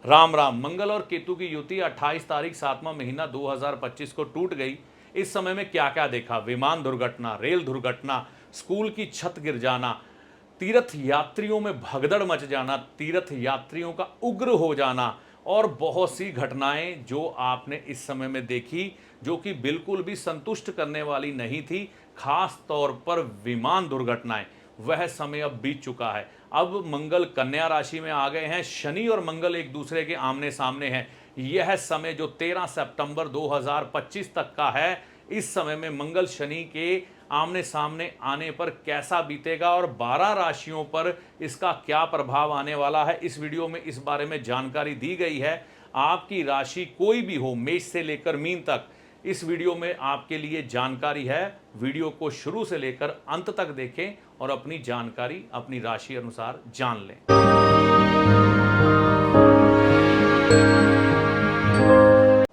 राम राम। मंगल और केतु की युति 28 तारीख 7वां महीना 2025 को टूट गई। इस समय में क्या क्या देखा? विमान दुर्घटना, रेल दुर्घटना, स्कूल की छत गिर जाना, तीर्थ यात्रियों में भगदड़ मच जाना, तीर्थ यात्रियों का उग्र हो जाना और बहुत सी घटनाएं जो आपने इस समय में देखी जो कि बिल्कुल भी संतुष्ट करने वाली नहीं थी। खास तौर पर विमान दुर्घटनाएं, वह समय अब बीत चुका है। अब मंगल कन्या राशि में आ गए हैं। शनि और मंगल एक दूसरे के आमने सामने हैं। यह समय जो 13 सितंबर 2025 तक का है, इस समय में मंगल शनि के आमने सामने आने पर कैसा बीतेगा और 12 राशियों पर इसका क्या प्रभाव आने वाला है, इस वीडियो में इस बारे में जानकारी दी गई है। आपकी राशि कोई भी हो, मेष से लेकर मीन तक, इस वीडियो में आपके लिए जानकारी है। वीडियो को शुरू से लेकर अंत तक देखें और अपनी जानकारी अपनी राशि अनुसार जान लें।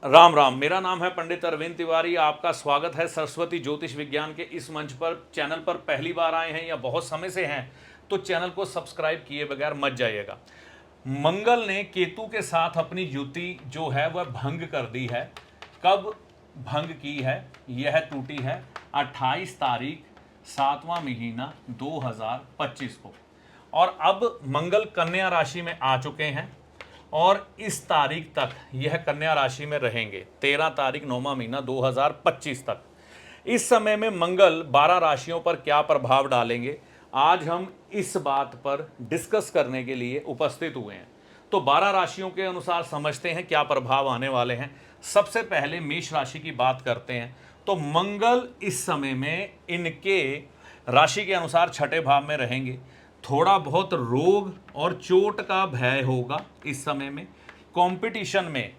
राम राम। मेरा नाम है पंडित अरविंद तिवारी। आपका स्वागत है सरस्वती ज्योतिष विज्ञान के इस मंच पर। चैनल पर पहली बार आए हैं या बहुत समय से हैं तो चैनल को सब्सक्राइब किए बगैर मत जाइएगा। मंगल ने केतु के साथ अपनी युति जो है वह भंग कर दी है। कब भंग की है? यह टूटी है 28 तारीख 7वां महीना 2025 को। और अब मंगल कन्या राशि में आ चुके हैं और इस तारीख तक यह कन्या राशि में रहेंगे, 13 तारीख 9वां महीना 2025 तक। इस समय में मंगल 12 राशियों पर क्या प्रभाव डालेंगे, आज हम इस बात पर डिस्कस करने के लिए उपस्थित हुए हैं। तो 12 राशियों के अनुसार समझते हैं क्या प्रभाव आने वाले हैं। सबसे पहले मेष राशि की बात करते हैं। तो मंगल इस समय में इनके राशि के अनुसार छठे भाव में रहेंगे। थोड़ा बहुत रोग और चोट का भय होगा इस समय में। कंपटीशन में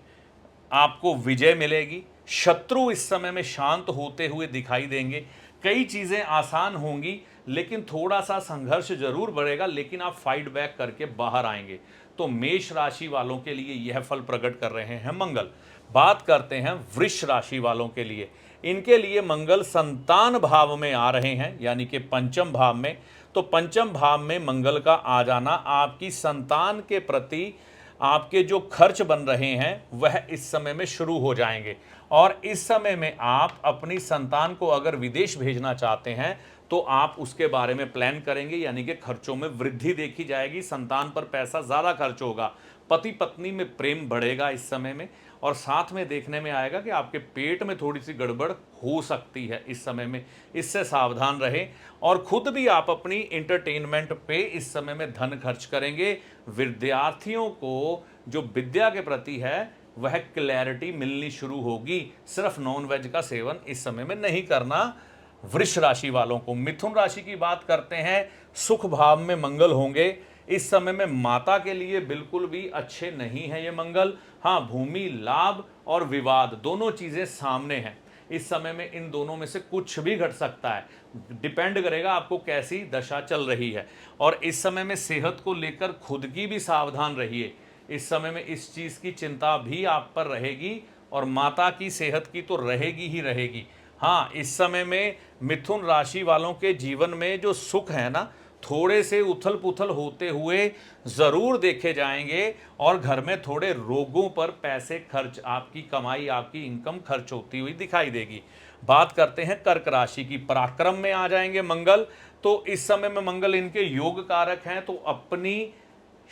आपको विजय मिलेगी। शत्रु इस समय में शांत होते हुए दिखाई देंगे। कई चीजें आसान होंगी लेकिन थोड़ा सा संघर्ष जरूर बढ़ेगा, लेकिन आप फाइट बैक करके बाहर आएंगे। तो मेष राशि वालों के लिए यह फल प्रकट कर रहे हैं मंगल। बात करते हैं वृष राशि वालों के लिए। इनके लिए मंगल संतान भाव में आ रहे हैं, यानी कि पंचम भाव में। तो पंचम भाव में मंगल का आ जाना आपकी संतान के प्रति आपके जो खर्च बन रहे हैं वह इस समय में शुरू हो जाएंगे। और इस समय में आप अपनी संतान को अगर विदेश भेजना चाहते हैं तो आप उसके बारे में प्लान करेंगे, यानी कि खर्चों में वृद्धि देखी जाएगी। संतान पर पैसा ज़्यादा खर्च होगा। पति पत्नी में प्रेम बढ़ेगा इस समय में। और साथ में देखने में आएगा कि आपके पेट में थोड़ी सी गड़बड़ हो सकती है इस समय में, इससे सावधान रहें। और खुद भी आप अपनी इंटरटेनमेंट पे इस समय में धन खर्च करेंगे। विद्यार्थियों को जो विद्या के प्रति है वह क्लैरिटी मिलनी शुरू होगी। सिर्फ नॉन वेज का सेवन इस समय में नहीं करना वृष राशि वालों को। मिथुन राशि की बात करते हैं। सुख भाव में मंगल होंगे। इस समय में माता के लिए बिल्कुल भी अच्छे नहीं है ये मंगल। हाँ, भूमि लाभ और विवाद दोनों चीजें सामने हैं इस समय में। इन दोनों में से कुछ भी घट सकता है, डिपेंड करेगा आपको कैसी दशा चल रही है। और इस समय में सेहत को लेकर खुद की भी सावधान रहिए। इस समय में इस चीज की चिंता भी आप पर रहेगी और माता की सेहत की तो रहेगी ही रहेगी। हाँ, इस समय में मिथुन राशि वालों के जीवन में जो सुख है ना, थोड़े से उथल पुथल होते हुए जरूर देखे जाएंगे। और घर में थोड़े रोगों पर पैसे खर्च, आपकी कमाई आपकी इनकम खर्च होती हुई दिखाई देगी। बात करते हैं कर्क राशि की। पराक्रम में आ जाएंगे मंगल। तो इस समय में मंगल इनके योग कारक हैं, तो अपनी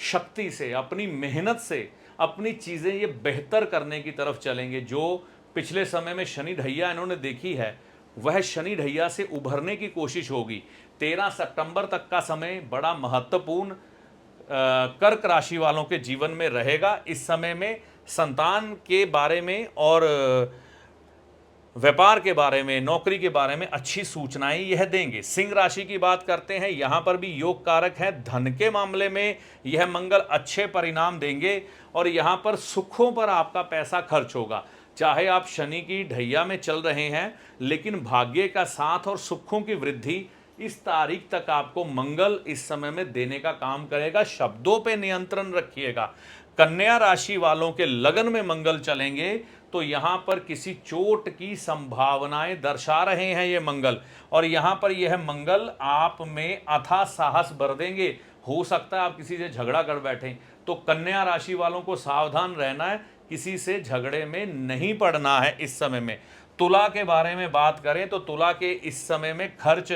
शक्ति से, अपनी मेहनत से अपनी चीजें ये बेहतर करने की तरफ चलेंगे। जो पिछले समय में शनि ढैया इन्होंने देखी है वह शनि ढैया से उभरने की कोशिश होगी। 13 सितंबर तक का समय बड़ा महत्वपूर्ण कर्क राशि वालों के जीवन में रहेगा। इस समय में संतान के बारे में और व्यापार के बारे में, नौकरी के बारे में अच्छी सूचनाएं यह देंगे। सिंह राशि की बात करते हैं। यहां पर भी योग कारक है। धन के मामले में यह मंगल अच्छे परिणाम देंगे और यहां पर सुखों पर आपका पैसा खर्च होगा। चाहे आप शनि की ढैया में चल रहे हैं, लेकिन भाग्य का साथ और सुखों की वृद्धि इस तारीख तक आपको मंगल इस समय में देने का काम करेगा। शब्दों पे नियंत्रण रखिएगा। कन्या राशि वालों के लगन में मंगल चलेंगे तो यहां पर किसी चोट की संभावनाएं दर्शा रहे हैं ये मंगल। और यहां पर यह मंगल आप में अथाह साहस भर देंगे। हो सकता है आप किसी से झगड़ा कर बैठें, तो कन्या राशि वालों को सावधान रहना है, किसी से झगड़े में नहीं पड़ना है इस समय में। तुला के बारे में बात करें तो तुला के इस समय में खर्च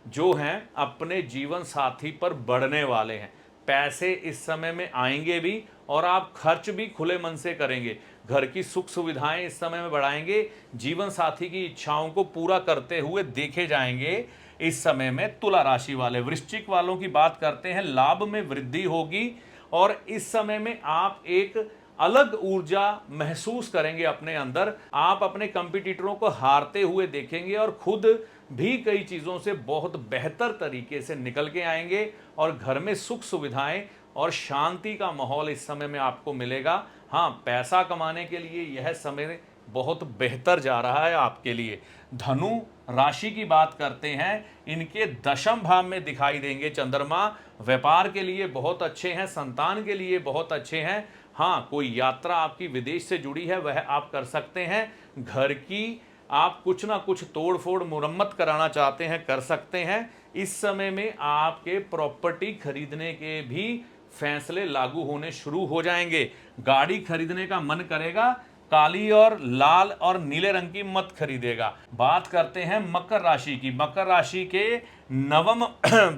जो हैं अपने जीवन साथी पर बढ़ने वाले हैं। पैसे इस समय में आएंगे भी और आप खर्च भी खुले मन से करेंगे। घर की सुख सुविधाएं इस समय में बढ़ाएंगे। जीवन साथी की इच्छाओं को पूरा करते हुए देखे जाएंगे इस समय में तुला राशि वाले। वृश्चिक वालों की बात करते हैं, लाभ में वृद्धि होगी और इस समय में आप एक अलग ऊर्जा महसूस करेंगे अपने अंदर। आप अपने कंपटीटरों को हारते हुए देखेंगे और खुद भी कई चीजों से बहुत बेहतर तरीके से निकल के आएंगे और घर में सुख सुविधाएं और शांति का माहौल इस समय में आपको मिलेगा। हाँ, पैसा कमाने के लिए यह समय बहुत बेहतर जा रहा है आपके लिए। धनु राशि की बात करते हैं, इनके दशम भाव में दिखाई देंगे चंद्रमा। व्यापार के लिए बहुत अच्छे हैं, संतान के लिए बहुत अच्छे हैं। हाँ, कोई यात्रा आपकी विदेश से जुड़ी है वह आप कर सकते हैं। घर की आप कुछ ना कुछ तोड़ फोड़ मुरम्मत कराना चाहते हैं, कर सकते हैं। इस समय में आपके प्रॉपर्टी खरीदने के भी फैसले लागू होने शुरू हो जाएंगे। गाड़ी खरीदने का मन करेगा, काली और लाल और नीले रंग की मत खरीदेगा। बात करते हैं मकर राशि की। मकर राशि के नवम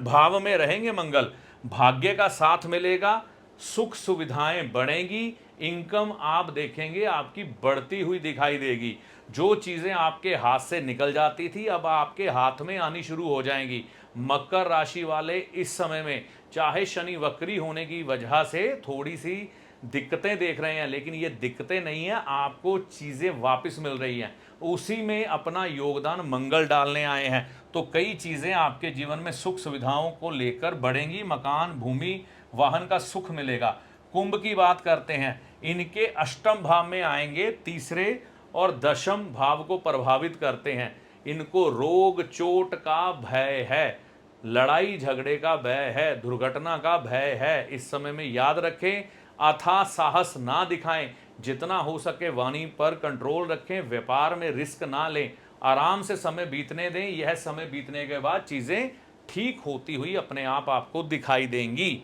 भाव में रहेंगे मंगल। भाग्य का साथ मिलेगा, सुख सुविधाएं बढ़ेंगी, इनकम आप देखेंगे आपकी बढ़ती हुई दिखाई देगी। जो चीजें आपके हाथ से निकल जाती थी अब आपके हाथ में आनी शुरू हो जाएंगी। मकर राशि वाले इस समय में चाहे शनि वक्री होने की वजह से थोड़ी सी दिक्कतें देख रहे हैं, लेकिन ये दिक्कतें नहीं है, आपको चीजें वापस मिल रही हैं। उसी में अपना योगदान मंगल डालने आए हैं, तो कई चीजें आपके जीवन में सुख सुविधाओं को लेकर बढ़ेंगी। मकान, भूमि, वाहन का सुख मिलेगा। कुंभ की बात करते हैं, इनके अष्टम भाव में आएंगे, तीसरे और दशम भाव को प्रभावित करते हैं। इनको रोग चोट का भय है, लड़ाई झगड़े का भय है, दुर्घटना का भय है। इस समय में याद रखें, अथाह साहस ना दिखाएं, जितना हो सके वाणी पर कंट्रोल रखें, व्यापार में रिस्क ना लें, आराम से समय बीतने दें। यह समय बीतने के बाद चीजें ठीक होती हुई अपने आप आपको दिखाई देंगी।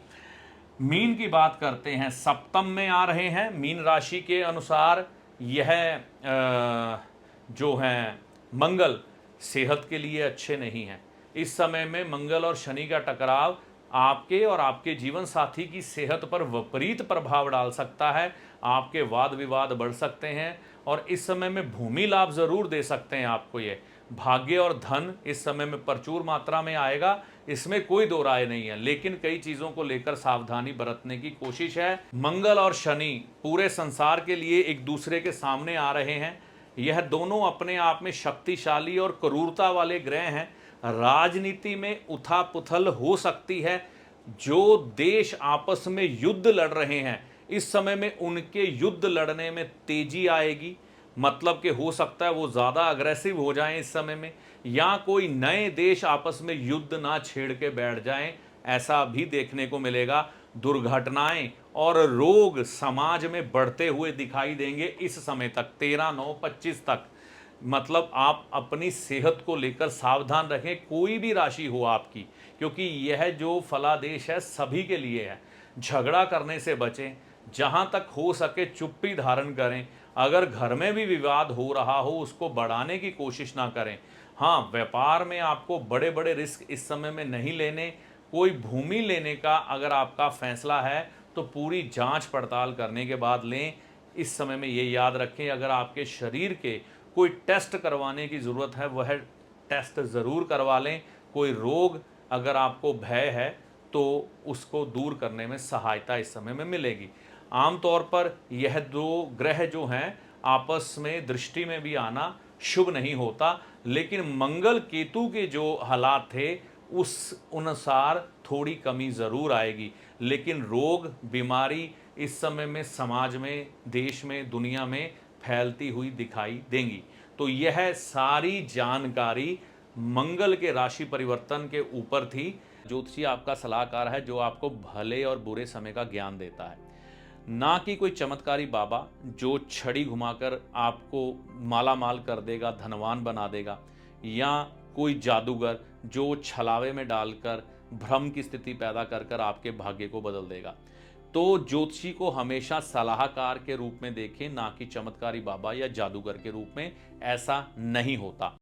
मीन की बात करते हैं, सप्तम में आ रहे हैं। मीन राशि के अनुसार यह जो हैं मंगल सेहत के लिए अच्छे नहीं हैं। इस समय में मंगल और शनि का टकराव आपके और आपके जीवन साथी की सेहत पर विपरीत प्रभाव डाल सकता है। आपके वाद विवाद बढ़ सकते हैं और इस समय में भूमि लाभ जरूर दे सकते हैं आपको। ये भाग्य और धन इस समय में प्रचुर मात्रा में आएगा, इसमें कोई दो राय नहीं है, लेकिन कई चीजों को लेकर सावधानी बरतने की कोशिश है। मंगल और शनि पूरे संसार के लिए एक दूसरे के सामने आ रहे हैं। यह दोनों अपने आप में शक्तिशाली और क्रूरता वाले ग्रह हैं। राजनीति में उथापुथल हो सकती है। जो देश आपस में युद्ध लड़ रहे हैं इस समय में उनके युद्ध लड़ने में तेजी आएगी। मतलब कि हो सकता है वो ज़्यादा अग्रेसिव हो जाएं इस समय में, या कोई नए देश आपस में युद्ध ना छेड़ के बैठ जाएं, ऐसा भी देखने को मिलेगा। दुर्घटनाएं और रोग समाज में बढ़ते हुए दिखाई देंगे इस समय तक, 13/9/25 तक। मतलब आप अपनी सेहत को लेकर सावधान रखें, कोई भी राशि हो आपकी, क्योंकि यह जो फलादेश है सभी के लिए है। झगड़ा करने से बचें, जहां तक हो सके चुप्पी धारण करें। अगर घर में भी विवाद हो रहा हो उसको बढ़ाने की कोशिश ना करें। हाँ, व्यापार में आपको बड़े बड़े रिस्क इस समय में नहीं लेने। कोई भूमि लेने का अगर आपका फैसला है तो पूरी जांच पड़ताल करने के बाद लें। इस समय में ये याद रखें, अगर आपके शरीर के कोई टेस्ट करवाने की ज़रूरत है वह टेस्ट ज़रूर करवा लें। कोई रोग अगर आपको भय है तो उसको दूर करने में सहायता इस समय में मिलेगी। आमतौर पर यह दो ग्रह जो हैं आपस में दृष्टि में भी आना शुभ नहीं होता, लेकिन मंगल केतु के जो हालात थे उस अनुसार थोड़ी कमी ज़रूर आएगी। लेकिन रोग बीमारी इस समय में समाज में, देश में, दुनिया में फैलती हुई दिखाई देंगी। तो यह सारी जानकारी मंगल के राशि परिवर्तन के ऊपर थी। ज्योतिषी आपका सलाहकार है जो आपको भले और बुरे समय का ज्ञान देता है, ना कि कोई चमत्कारी बाबा जो छड़ी घुमाकर आपको माला माल कर देगा, धनवान बना देगा, या कोई जादूगर जो छलावे में डालकर भ्रम की स्थिति पैदा कर कर आपके भाग्य को बदल देगा। तो ज्योतिषी को हमेशा सलाहकार के रूप में देखें, ना कि चमत्कारी बाबा या जादूगर के रूप में। ऐसा नहीं होता।